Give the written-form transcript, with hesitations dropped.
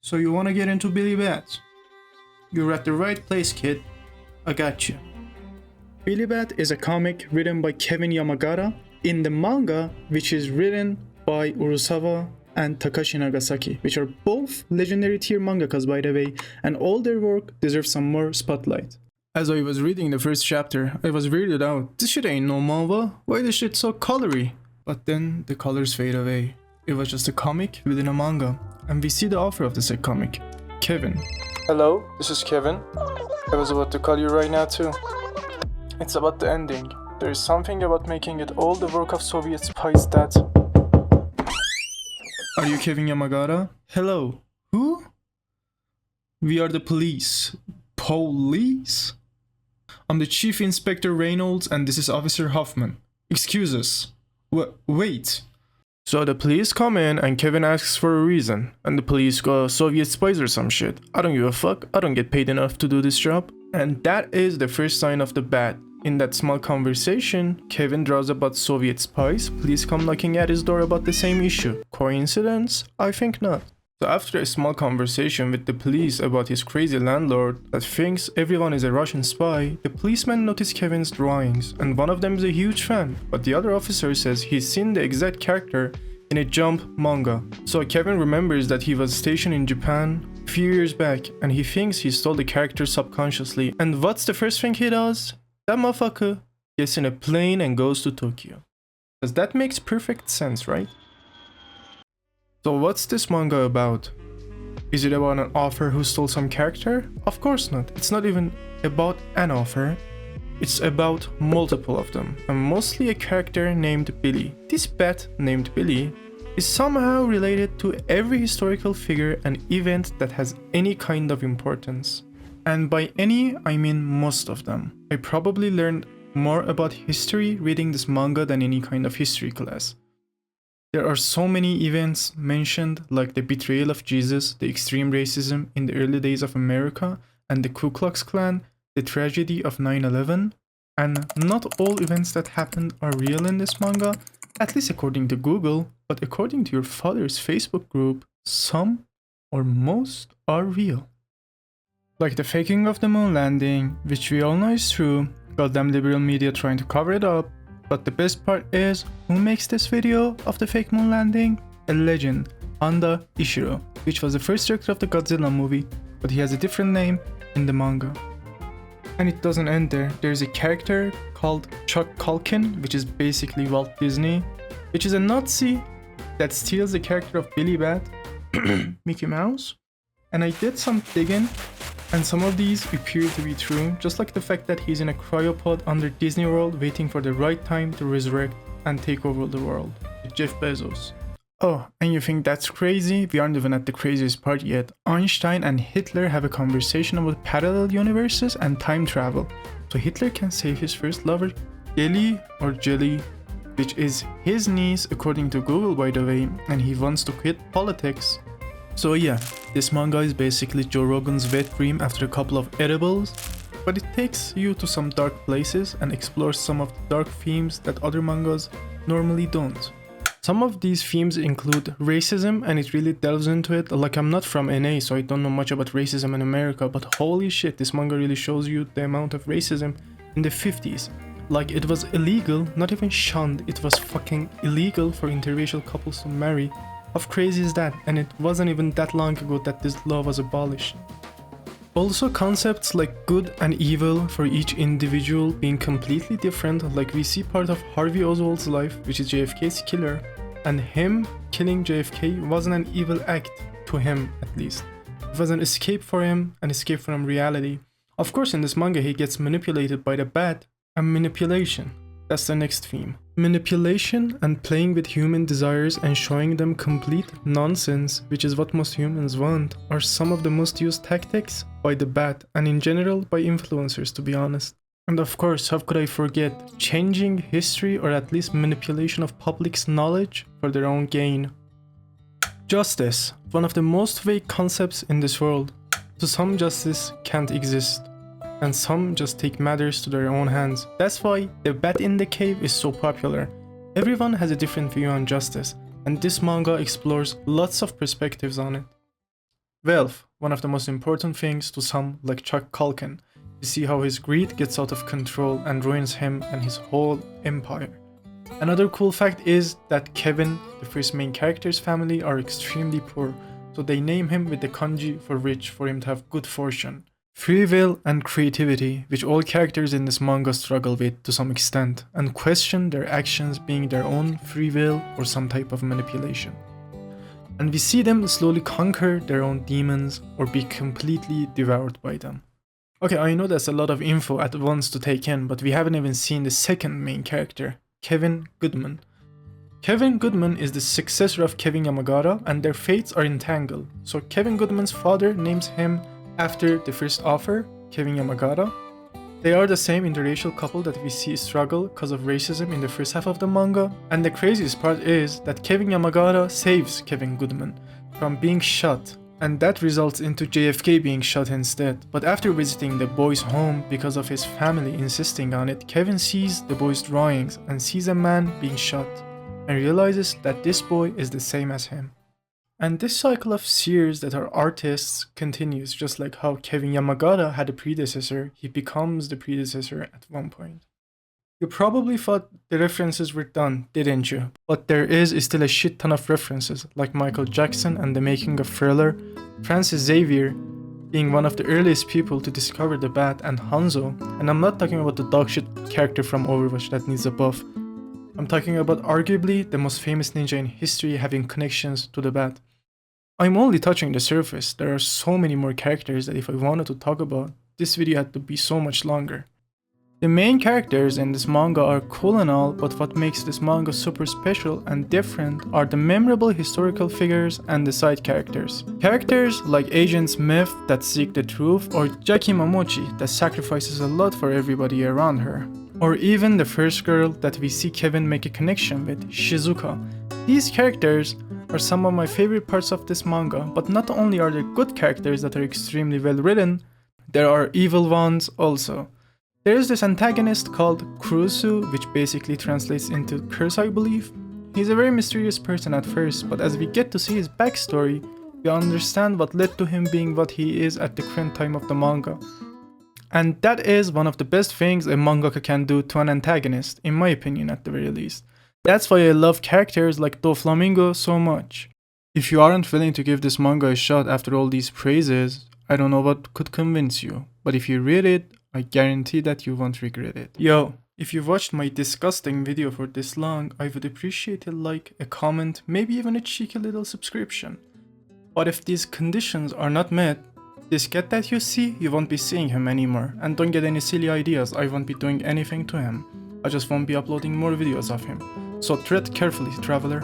So you wanna get into Billybat? You're at the right place, kid. I got you. Billybat is a comic written by Kevin Yamagata in the manga, which is written by Urasawa and Takeshi Nagasaki, which are both legendary tier mangakas by the way, and all their work deserves some more spotlight. As I was reading the first chapter, I was weirded out. This shit ain't no manga. Why this shit so colory? But then the colors fade away. It was just a comic within a manga, and we see the author of the said comic, Kevin. Hello, this is Kevin. I was about to call you right now too. It's about the ending. There is something about making it all the work of Soviet spies that... Are you Kevin Yamagata? Hello. Who? We are the police. Police? I'm the Chief Inspector Reynolds and this is Officer Hoffman. Excuse us. Wait. So the police come in and Kevin asks for a reason, and the police go Soviet spies or some shit. I don't give a fuck, I don't get paid enough to do this job. And that is the first sign of the bad. In that small conversation, Kevin draws about Soviet spies, police come knocking at his door about the same issue. Coincidence? I think not. So after a small conversation with the police about his crazy landlord that thinks everyone is a Russian spy, the policeman notices Kevin's drawings, and one of them is a huge fan, but the other officer says he's seen the exact character in a Jump manga. So Kevin remembers that he was stationed in Japan a few years back, and he thinks he stole the character subconsciously. And what's the first thing he does? That motherfucker gets in a plane and goes to Tokyo. Because that makes perfect sense, right? So what's this manga about? Is it about an author who stole some character? Of course not. It's not even about an author. It's about multiple of them, and mostly a character named Billy. This bat named Billy is somehow related to every historical figure and event that has any kind of importance. And by any, I mean most of them. I probably learned more about history reading this manga than any kind of history class. There are so many events mentioned, like the betrayal of Jesus, the extreme racism in the early days of America, and the Ku Klux Klan, the tragedy of 9/11. And not all events that happened are real in this manga, at least according to Google, but according to your father's Facebook group, some or most are real. Like the faking of the moon landing, which we all know is true, goddamn liberal media trying to cover it up. But the best part is, who makes this video of the fake moon landing? A legend, Anda Ishiro, which was the first director of the Godzilla movie, but he has a different name in the manga. And it doesn't end there. There's a character called Chuck Culkin, which is basically Walt Disney, which is a Nazi that steals the character of Billybat, Mickey Mouse. And I did some digging, and some of these appear to be true, just like the fact that he's in a cryopod under Disney World waiting for the right time to resurrect and take over the world, with Jeff Bezos. Oh, and you think that's crazy? We aren't even at the craziest part yet. Einstein and Hitler have a conversation about parallel universes and time travel. So Hitler can save his first lover, Jelly, which is his niece according to Google by the way, and he wants to quit politics. So yeah, this manga is basically Joe Rogan's wet dream after a couple of edibles, but it takes you to some dark places and explores some of the dark themes that other mangas normally don't. Some of these themes include racism, and it really delves into it. Like, I'm not from NA, so I don't know much about racism in America, but holy shit, this manga really shows you the amount of racism in the 50s. Like, it was illegal, not even shunned, it was fucking illegal for interracial couples to marry. How crazy is that? And it wasn't even that long ago that this law was abolished. Also, concepts like good and evil for each individual being completely different, like we see part of Harvey Oswald's life, which is JFK's killer, and him killing JFK wasn't an evil act, to him at least. It was an escape for him, an escape from reality. Of course, in this manga he gets manipulated by the bad, and manipulation. That's the next theme. Manipulation and playing with human desires and showing them complete nonsense, which is what most humans want, are some of the most used tactics by the bad, and in general by influencers, to be honest. And of course, how could I forget changing history, or at least manipulation of public's knowledge for their own gain. Justice, one of the most vague concepts in this world. To some, justice can't exist, and some just take matters to their own hands. That's why the bat in the cave is so popular. Everyone has a different view on justice, and this manga explores lots of perspectives on it. Wealth, one of the most important things to some like Chuck Culkin. You see how his greed gets out of control and ruins him and his whole empire. Another cool fact is that Kevin, the first main character's family, are extremely poor, so they name him with the kanji for rich for him to have good fortune. Free will and creativity, which all characters in this manga struggle with to some extent, and question their actions being their own free will or some type of manipulation. And we see them slowly conquer their own demons or be completely devoured by them. Okay, I know that's a lot of info at once to take in, but we haven't even seen the second main character, Kevin Goodman. Kevin Goodman is the successor of Kevin Yamagata, and their fates are entangled. So Kevin Goodman's father names him after the first author, Kevin Yamagata. They are the same interracial couple that we see struggle because of racism in the first half of the manga, and the craziest part is that Kevin Yamagata saves Kevin Goodman from being shot, and that results into JFK being shot instead. But after visiting the boy's home because of his family insisting on it, Kevin sees the boy's drawings and sees a man being shot, and realizes that this boy is the same as him. And this cycle of seers that are artists continues, just like how Kevin Yamagata had a predecessor, he becomes the predecessor at one point. You probably thought the references were done, didn't you? But there is still a shit ton of references, like Michael Jackson and the making of Thriller, Francis Xavier being one of the earliest people to discover the bat, and Hanzo, and I'm not talking about the dogshit character from Overwatch that needs a buff. I'm talking about arguably the most famous ninja in history having connections to the bat. I'm only touching the surface. There are so many more characters that if I wanted to talk about, this video had to be so much longer. The main characters in this manga are cool and all, but what makes this manga super special and different are the memorable historical figures and the side characters. Characters like Agent Smith that seek the truth, or Jackie Momochi that sacrifices a lot for everybody around her. Or even the first girl that we see Kevin make a connection with, Shizuka. These characters are some of my favorite parts of this manga, but not only are there good characters that are extremely well written, there are evil ones also. There is this antagonist called Kurusu, which basically translates into curse, I believe. He's a very mysterious person at first, but as we get to see his backstory, we understand what led to him being what he is at the current time of the manga. And that is one of the best things a mangaka can do to an antagonist, in my opinion at the very least. That's why I love characters like Doflamingo so much. If you aren't willing to give this manga a shot after all these praises, I don't know what could convince you, but if you read it, I guarantee that you won't regret it. Yo, if you've watched my disgusting video for this long, I would appreciate a like, a comment, maybe even a cheeky little subscription. But if these conditions are not met, this cat that you see, you won't be seeing him anymore, and don't get any silly ideas, I won't be doing anything to him. I just won't be uploading more videos of him. So tread carefully, traveler.